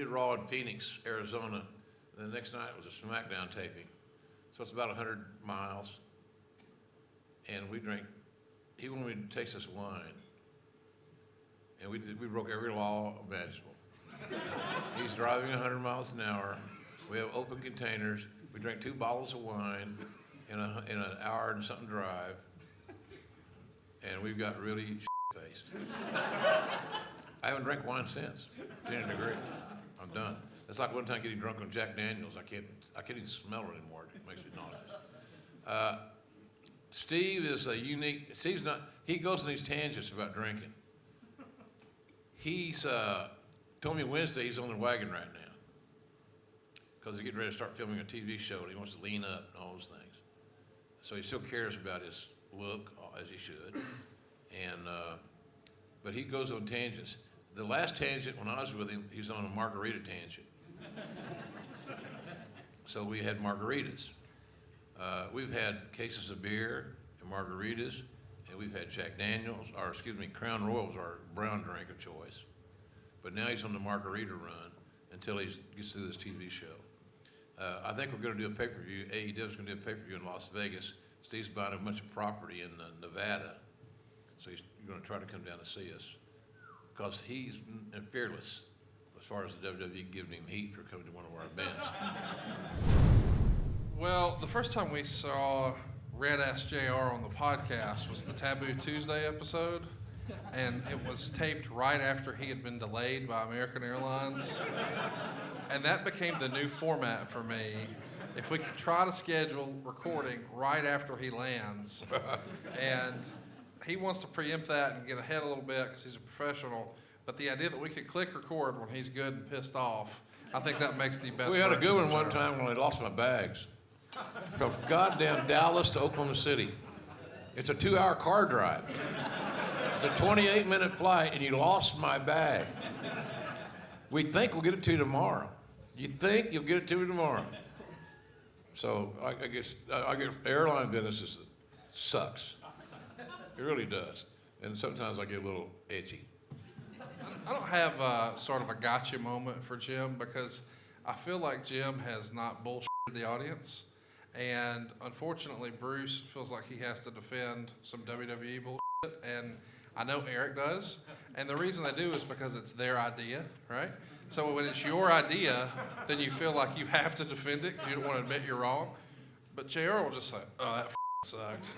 did Raw in Phoenix, Arizona. And the next night was a SmackDown taping. So it's about 100 miles. And we drank, he wanted me to taste this wine. And we broke every law imaginable. He's driving 100 miles an hour. We have open containers. We drank 2 bottles of wine in an hour and something drive. And we've got really faced. I haven't drank wine since, to any degree. I'm done. It's like one time getting drunk on Jack Daniels. I can't even smell it anymore. It makes me nauseous. Steve is a unique, he goes on these tangents about drinking. He's told me Wednesday he's on the wagon right now because he's getting ready to start filming a TV show and he wants to lean up and all those things. So he still cares about his look, as he should. And but he goes on tangents. The last tangent when I was with him, he's on a margarita tangent. So we had margaritas. We've had cases of beer and margaritas, and we've had Jack Daniels, Crown Royal's our brown drink of choice. But now he's on the margarita run until he gets through this TV show. I think we're going to do a pay-per-view. AEW's going to do a pay-per-view in Las Vegas. Steve's buying a bunch of property in Nevada. So he's going to try to come down to see us because he's fearless as far as the WWE giving him heat for coming to one of our events. Well, the first time we saw Red Ass JR on the podcast was the Taboo Tuesday episode, and it was taped right after he had been delayed by American Airlines. And that became the new format for me. If we could try to schedule recording right after he lands, and he wants to preempt that and get ahead a little bit because he's a professional, but the idea that we could click record when he's good and pissed off, I think that makes the best. We had a good one time when I lost my bags. From goddamn Dallas to Oklahoma City. It's a 2-hour car drive. It's a 28-minute flight, and you lost my bag. We think we'll get it to you tomorrow. You think you'll get it to me tomorrow. So I guess airline business sucks. It really does. And sometimes I get a little edgy. I don't have sort of a gotcha moment for Jim because I feel like Jim has not bullshitted the audience. And unfortunately, Bruce feels like he has to defend some WWE bullshit, and I know Eric does. And the reason they do is because it's their idea, right? So when it's your idea, then you feel like you have to defend it because you don't want to admit you're wrong. But JR will just say, oh, that sucked.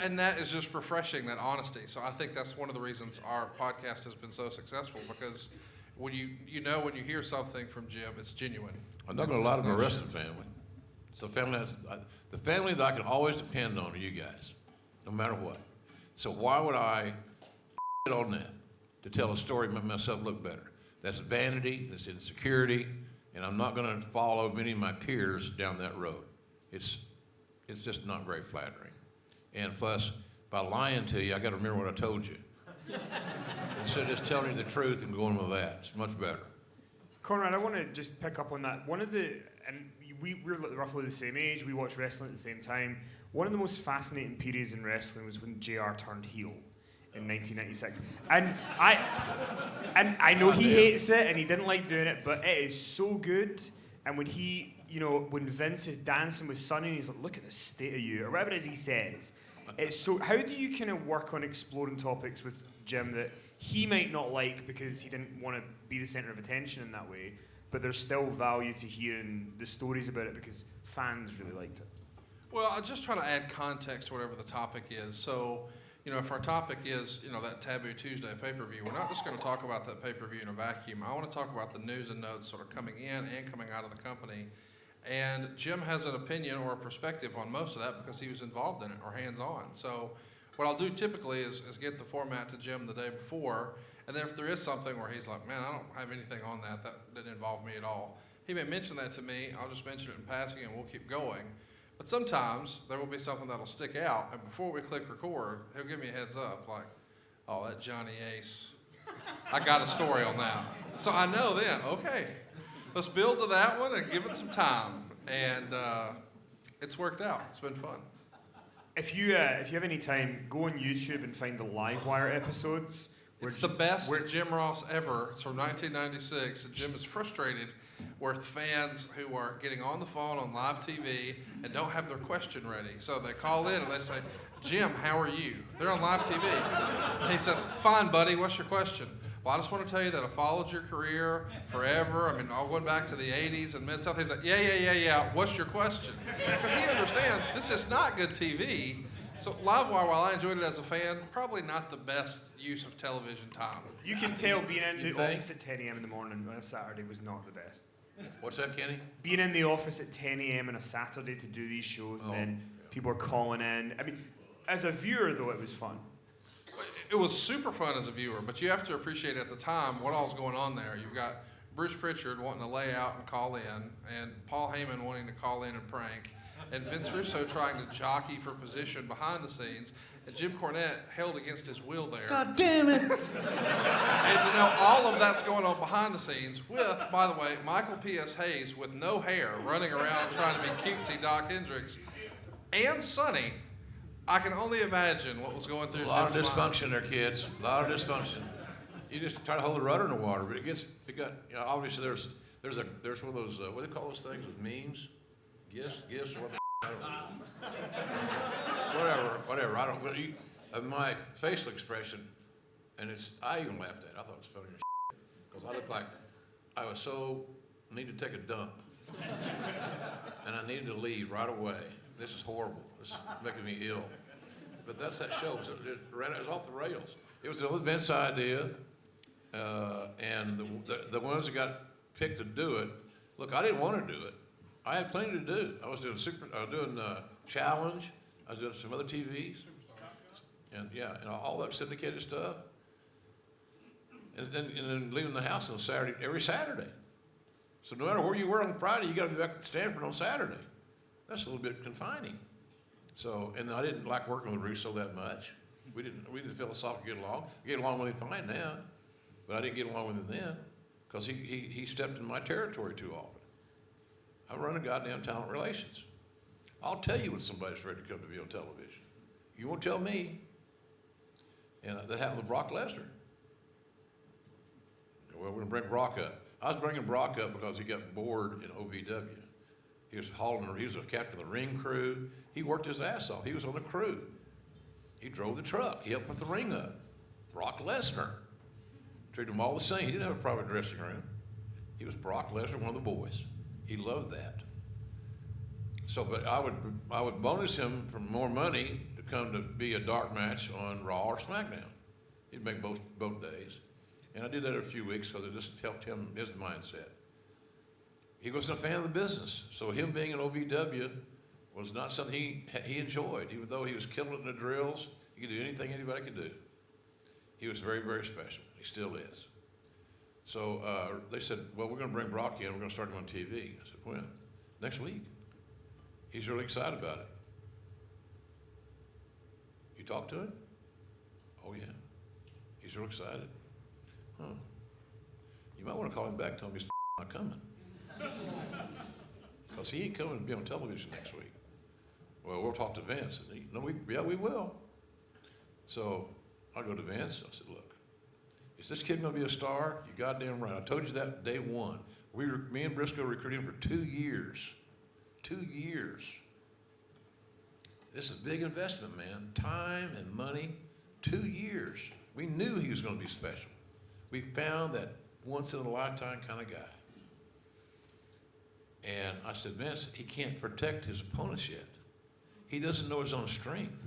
And that is just refreshing, that honesty. So I think that's one of the reasons our podcast has been so successful, because when you know when you hear something from Jim, it's genuine. I'm not going to lie to my wrestling family. So the family that I can always depend on are you guys, no matter what. So why would I on that to tell a story to make myself look better? That's vanity, that's insecurity, and I'm not going to follow many of my peers down that road. It's just not very flattering. And plus, by lying to you, I got to remember what I told you. Instead of just telling you the truth and going with that, it's much better. Conrad, I want to just pick up on that. We're roughly the same age. We watched wrestling at the same time. One of the most fascinating periods in wrestling was when JR turned heel in 1996. And I know he hates it and he didn't like doing it, but it is so good. And when when Vince is dancing with Sonny and he's like, look at the state of you, or whatever it is he says. It's so, how do you kind of work on exploring topics with Jim that he might not like because he didn't want to be the center of attention in that way, but there's still value to hearing the stories about it because fans really liked it? Well, I'll just try to add context to whatever the topic is. So, if our topic is, that Taboo Tuesday pay-per-view, we're not just going to talk about that pay-per-view in a vacuum. I want to talk about the news and notes sort of coming in and coming out of the company. And Jim has an opinion or a perspective on most of that because he was involved in it or hands-on. So what I'll do typically is get the format to Jim the day before, and then if there is something where he's like, man, I don't have anything on that didn't involve me at all, he may mention that to me. I'll just mention it in passing and we'll keep going. But sometimes there will be something that'll stick out, and before we click record, he'll give me a heads up, like, oh, that Johnny Ace, I got a story on that. So I know then, okay, let's build to that one and give it some time. And it's worked out. It's been fun. If you have any time, go on YouTube and find the Livewire episodes It's the best Jim Ross ever. It's from 1996. And Jim is frustrated with fans who are getting on the phone on live TV and don't have their question ready. So they call in and they say, Jim, how are you? They're on live TV. And he says, fine, buddy, what's your question? Well, I just want to tell you that I followed your career forever. I mean, all going back to the 80s and Mid-South. He's like, yeah. What's your question? Because he understands this is not good TV. So Livewire, while I enjoyed it as a fan, probably not the best use of television time. You can tell being in You the think? office at 10 a.m. in the morning on a Saturday was not the best. What's that, Kenny? Being in the office at 10 a.m. on a Saturday to do these shows, and then people are calling in. I mean, as a viewer, though, it was fun. It was super fun as a viewer, but you have to appreciate at the time what all's going on there. You've got Bruce Pritchard wanting to lay out and call in, and Paul Heyman wanting to call in and prank, and Vince Russo trying to jockey for position behind the scenes, and Jim Cornette held against his will there. God damn it! And all of that's going on behind the scenes with, by the way, Michael P.S. Hayes with no hair running around trying to be cutesy Doc Hendricks, and Sonny. I can only imagine what was going through A lot of Jim's mind. dysfunction there, kids. A lot of dysfunction. You just try to hold the rudder in the water, but it got, obviously there's one of those, what do they call those things with memes? Gifts, what the I don't know. Whatever, I don't, my facial expression, and I even laughed at it. I thought it was funny as because I looked like I was needed to take a dump. And I needed to leave right away. This is horrible. This is making me ill. But that's that show. It was off the rails. It was an Vince idea, and the ones that got picked to do it. Look, I didn't want to do it. I had plenty to do. I was doing Challenge. I was doing some other TVs, and all that syndicated stuff. And then leaving the house on Saturday, every Saturday. So no matter where you were on Friday, you got to be back at Stanford on Saturday. That's a little bit confining. So, and I didn't like working with Russo that much. We didn't philosophically get along. We get along really fine now, but I didn't get along with him then because he stepped in my territory too often. I run a goddamn talent relations. I'll tell you when somebody's ready to come to be on television. You won't tell me. And that happened with Brock Lesnar. Well, we're gonna bring Brock up. I was bringing Brock up because he got bored in OVW. He was a captain of the ring crew. He worked his ass off. He was on the crew. He drove the truck. He helped put the ring up. Brock Lesnar. Treated him all the same. He didn't have a private dressing room. He was Brock Lesnar, one of the boys. He loved that. So, but I would bonus him for more money to come to be a dark match on Raw or SmackDown. He'd make both days. And I did that a few weeks because it just helped him, his mindset. He wasn't a fan of the business, so him being an OVW was not something he enjoyed. Even though he was killing it in the drills, he could do anything anybody could do. He was very, very special. He still is. So they said, well, we're going to bring Brock in. We're going to start him on TV. I said, when? Next week. He's really excited about it. You talk to him? Oh, yeah. He's real excited. Huh. You might want to call him back and tell him he's not coming. Because he ain't coming to be on television next week. Well, we'll talk to Vince. And we will. So I go to Vince. I said, look, is this kid going to be a star? You goddamn right. I told you that day one. Me and Briscoe recruited him for 2 years. 2 years. This is a big investment, man. Time and money. 2 years. We knew he was going to be special. We found that once-in-a-lifetime kind of guy. And I said, Vince, he can't protect his opponents yet. He doesn't know his own strength.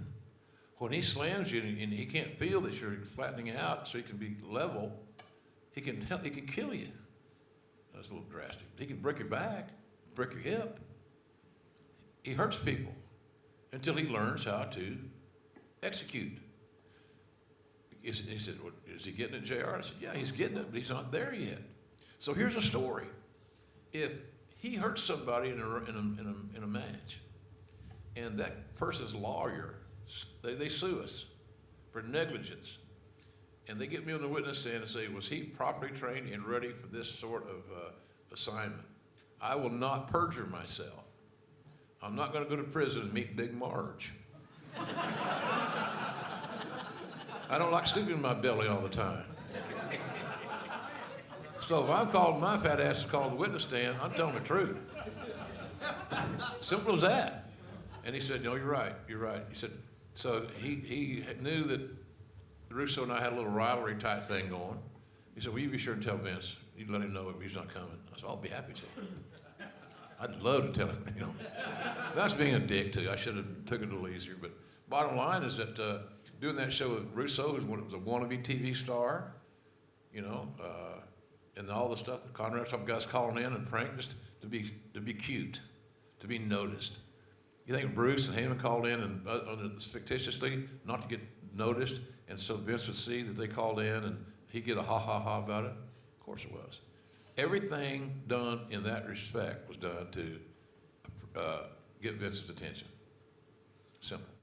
When he slams you and he can't feel that you're flattening out so he can be level, he can kill you. That's a little drastic. He can break your back, break your hip. He hurts people until he learns how to execute. He said, well, is he getting it, JR? I said, yeah, he's getting it, but he's not there yet. So here's a story. If he hurts somebody in a match, and that person's lawyer, they sue us for negligence, and they get me on the witness stand and say, was he properly trained and ready for this sort of assignment? I will not perjure myself. I'm not going to go to prison and meet Big Marge. I don't like sleeping in my belly all the time. So if I'm called, my fat ass is called the witness stand, I'm telling the truth. Simple as that. And he said, no, you're right. He said, so he knew that Russo and I had a little rivalry type thing going. He said, will you be sure and tell Vince? You'd let him know if he's not coming. I said, I'll be happy to. I'd love to tell him, you know. That's being a dick too. I should have took it a little easier. But bottom line is that doing that show with Russo, who was a wannabe TV star, you know, and all the stuff that Conrad, some guys calling in and prank just to be cute, to be noticed. You think Bruce and Heyman called in and fictitiously not to get noticed, and so Vince would see that they called in and he'd get a ha ha ha about it? Of course it was. Everything done in that respect was done to get Vince's attention. Simple.